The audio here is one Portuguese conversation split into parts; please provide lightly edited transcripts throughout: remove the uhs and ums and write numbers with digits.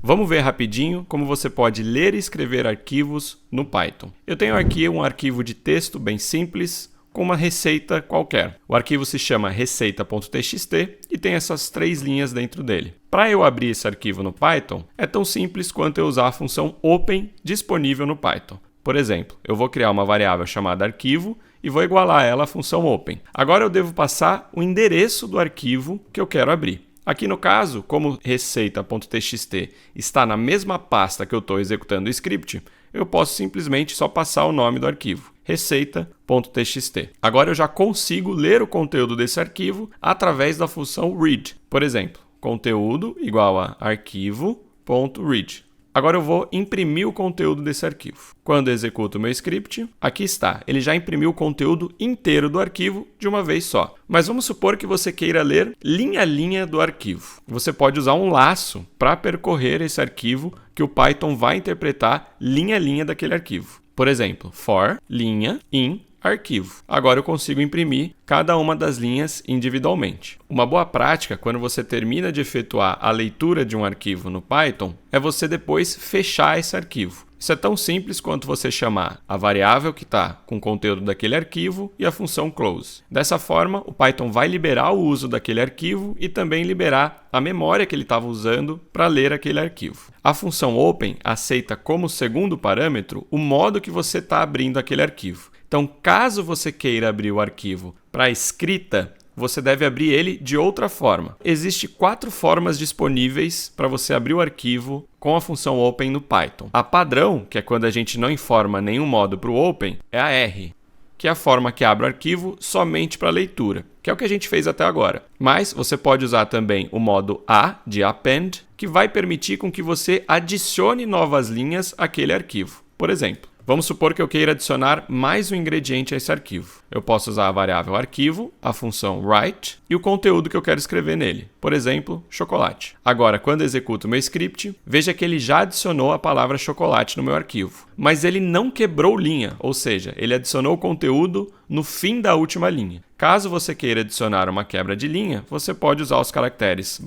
Vamos ver rapidinho como você pode ler e escrever arquivos no Python. Eu tenho aqui um arquivo de texto bem simples, com uma receita qualquer. O arquivo se chama receita.txt e tem essas 3 linhas dentro dele. Para eu abrir esse arquivo no Python, é tão simples quanto eu usar a função open disponível no Python. Por exemplo, eu vou criar uma variável chamada arquivo e vou igualar ela à função open. Agora eu devo passar o endereço do arquivo que eu quero abrir. Aqui no caso, como receita.txt está na mesma pasta que eu estou executando o script, eu posso simplesmente só passar o nome do arquivo, receita.txt. Agora eu já consigo ler o conteúdo desse arquivo através da função read. Por exemplo, conteúdo igual a arquivo.read. Agora eu vou imprimir o conteúdo desse arquivo. Quando eu executo o meu script, aqui está. Ele já imprimiu o conteúdo inteiro do arquivo de uma vez só. Mas vamos supor que você queira ler linha a linha do arquivo. Você pode usar um laço para percorrer esse arquivo que o Python vai interpretar linha a linha daquele arquivo. Por exemplo, for linha in arquivo. Agora eu consigo imprimir cada uma das linhas individualmente. Uma boa prática, quando você termina de efetuar a leitura de um arquivo no Python, é você depois fechar esse arquivo. Isso é tão simples quanto você chamar a variável que está com o conteúdo daquele arquivo e a função close. Dessa forma, o Python vai liberar o uso daquele arquivo e também liberar a memória que ele estava usando para ler aquele arquivo. A função open aceita como segundo parâmetro o modo que você está abrindo aquele arquivo. Então, caso você queira abrir o arquivo para escrita, você deve abrir ele de outra forma. Existem 4 formas disponíveis para você abrir o arquivo com a função open no Python. A padrão, que é quando a gente não informa nenhum modo para o open, é a R, que é a forma que abre o arquivo somente para leitura, que é o que a gente fez até agora. Mas você pode usar também o modo A, de append, que vai permitir com que você adicione novas linhas àquele arquivo. Por exemplo, vamos supor que eu queira adicionar mais um ingrediente a esse arquivo. Eu posso usar a variável arquivo, a função write e o conteúdo que eu quero escrever nele. Por exemplo, chocolate. Agora, quando eu executo o meu script, veja que ele já adicionou a palavra chocolate no meu arquivo. Mas ele não quebrou linha, ou seja, ele adicionou o conteúdo no fim da última linha. Caso você queira adicionar uma quebra de linha, você pode usar os caracteres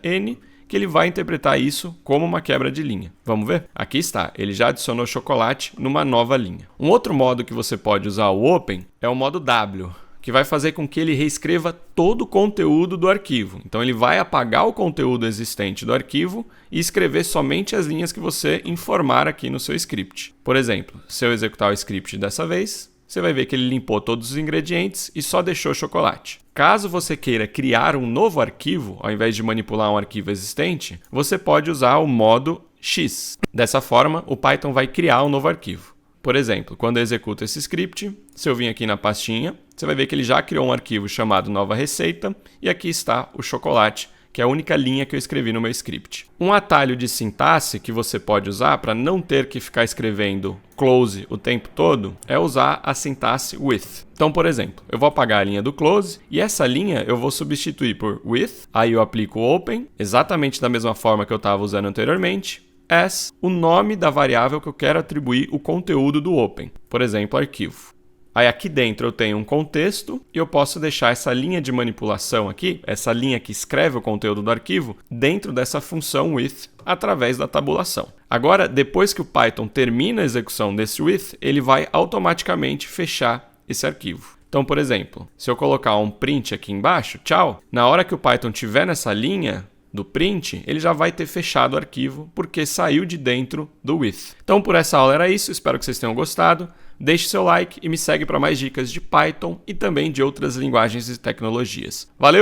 ~N, que ele vai interpretar isso como uma quebra de linha. Vamos ver? Aqui está, ele já adicionou chocolate numa nova linha. Um outro modo que você pode usar o open é o modo W, que vai fazer com que ele reescreva todo o conteúdo do arquivo. Então ele vai apagar o conteúdo existente do arquivo e escrever somente as linhas que você informar aqui no seu script. Por exemplo, se eu executar o script dessa vez, você vai ver que ele limpou todos os ingredientes e só deixou chocolate. Caso você queira criar um novo arquivo, ao invés de manipular um arquivo existente, você pode usar o modo X. Dessa forma, o Python vai criar um novo arquivo. Por exemplo, quando eu executo esse script, se eu vim aqui na pastinha, você vai ver que ele já criou um arquivo chamado nova receita e aqui está o chocolate, que é a única linha que eu escrevi no meu script. Um atalho de sintaxe que você pode usar para não ter que ficar escrevendo close o tempo todo é usar a sintaxe with. Então, por exemplo, eu vou apagar a linha do close e essa linha eu vou substituir por with, aí eu aplico o open, exatamente da mesma forma que eu estava usando anteriormente, as o nome da variável que eu quero atribuir o conteúdo do open, por exemplo, arquivo. Aí aqui dentro eu tenho um contexto e eu posso deixar essa linha de manipulação aqui, essa linha que escreve o conteúdo do arquivo, dentro dessa função with através da tabulação. Agora, depois que o Python termina a execução desse with, ele vai automaticamente fechar esse arquivo. Então, por exemplo, se eu colocar um print aqui embaixo, tchau, na hora que o Python estiver nessa linha do print, ele já vai ter fechado o arquivo porque saiu de dentro do with. Então, por essa aula era isso, espero que vocês tenham gostado. Deixe seu like e me segue para mais dicas de Python e também de outras linguagens e tecnologias. Valeu!